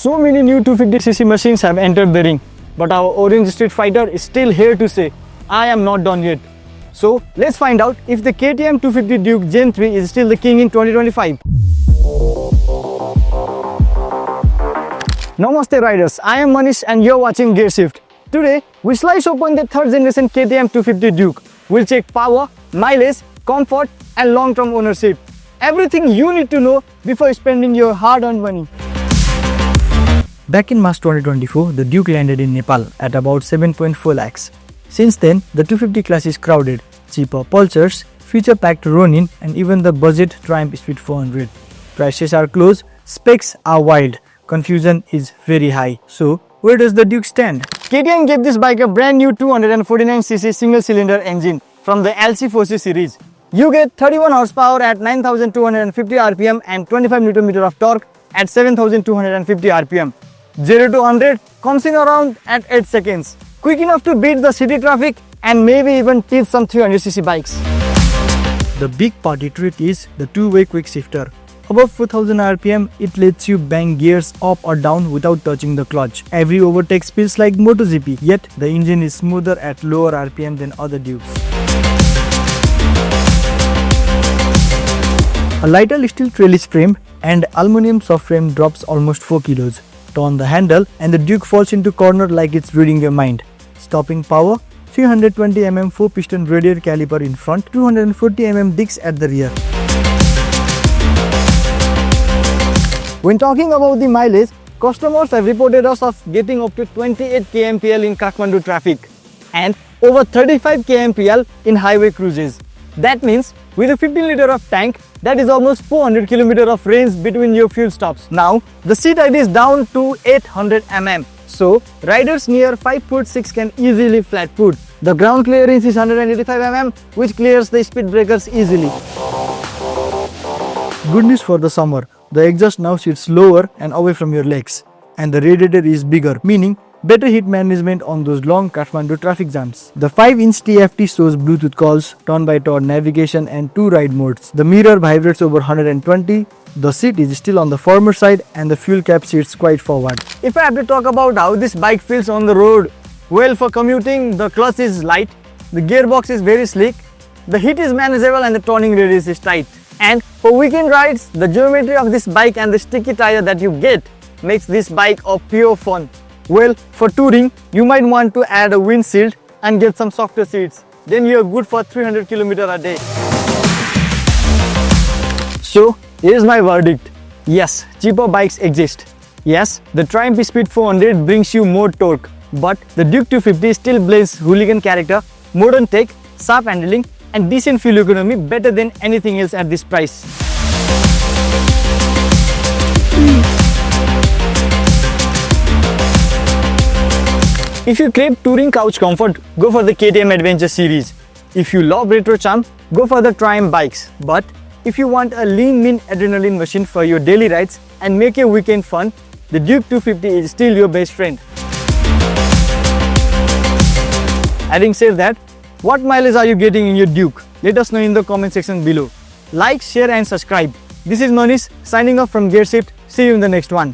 So many new 250cc machines have entered the ring, but our orange street fighter is still here to say, I am not done yet. So let's find out if the KTM 250 Duke Gen 3 is still the king in 2025. Namaste riders, I am Manish and you're watching Gearshift. Today, we slice open the third generation KTM 250 Duke. We'll check power, mileage, comfort and long-term ownership. Everything you need to know before spending your hard-earned money. Back in March 2024, the Duke landed in Nepal at about 7.4 lakhs. Since then, the 250 class is crowded. Cheaper Pulsars, feature-packed Ronin and even the budget Triumph Speed 400. Prices are close, specs are wild, confusion is very high. So, where does the Duke stand? KTM gave this bike a brand new 249cc single-cylinder engine from the LC4C series. You get 31 horsepower at 9,250 rpm and 25 Nm of torque at 7,250 rpm. 0 to 100 comes in around at 8 seconds. Quick enough to beat the city traffic and maybe even teach some 300cc bikes. The big party trick is the two-way quick shifter. Above 4000 rpm, it lets you bang gears up or down without touching the clutch. Every overtake feels like MotoGP, yet the engine is smoother at lower rpm than other Dukes. A lighter steel trellis frame and aluminium subframe drops almost 4 kilos. Turn the handle and the Duke falls into corner like it's reading your mind. Stopping power, 320mm 4-piston radial caliper in front, 240mm discs at the rear. When talking about the mileage, customers have reported us of getting up to 28 kmpl in Kathmandu traffic and over 35 kmpl in highway cruises. That means with a 15 liter of tank, that is almost 400 km of range between your fuel stops. Now, the seat height is down to 800 mm. So, riders near 5'6" can easily flat foot. The ground clearance is 185 mm, which clears the speed breakers easily. Good news for the summer. The exhaust now sits lower and away from your legs. And the radiator is bigger, meaning better heat management on those long Kathmandu traffic jams. The 5-inch TFT shows Bluetooth calls, turn-by-turn navigation and 2 ride modes. The mirror vibrates over 120. The seat is still on the firmer side and the fuel cap sits quite forward. If I have to talk about how this bike feels on the road, well, for commuting, the clutch is light, the gearbox is very sleek, the heat is manageable and the turning radius is tight. And for weekend rides, the geometry of this bike and the sticky tire that you get makes this bike a pure fun. Well, for touring, you might want to add a windshield and get some softer seats. Then you're good for 300 km a day. So, here's my verdict. Yes, cheaper bikes exist. Yes, the Triumph Speed 400 brings you more torque. But the Duke 250 still blends hooligan character, modern tech, sharp handling and decent fuel economy better than anything else at this price. If you crave touring couch comfort, go for the KTM Adventure series. If you love retro charm, go for the Triumph bikes. But if you want a lean mean adrenaline machine for your daily rides and make your weekend fun, the Duke 250 is still your best friend. Having said that, what mileage are you getting in your Duke? Let us know in the comment section below. Like, share and subscribe. This is Manish signing off from Gearshift. See you in the next one.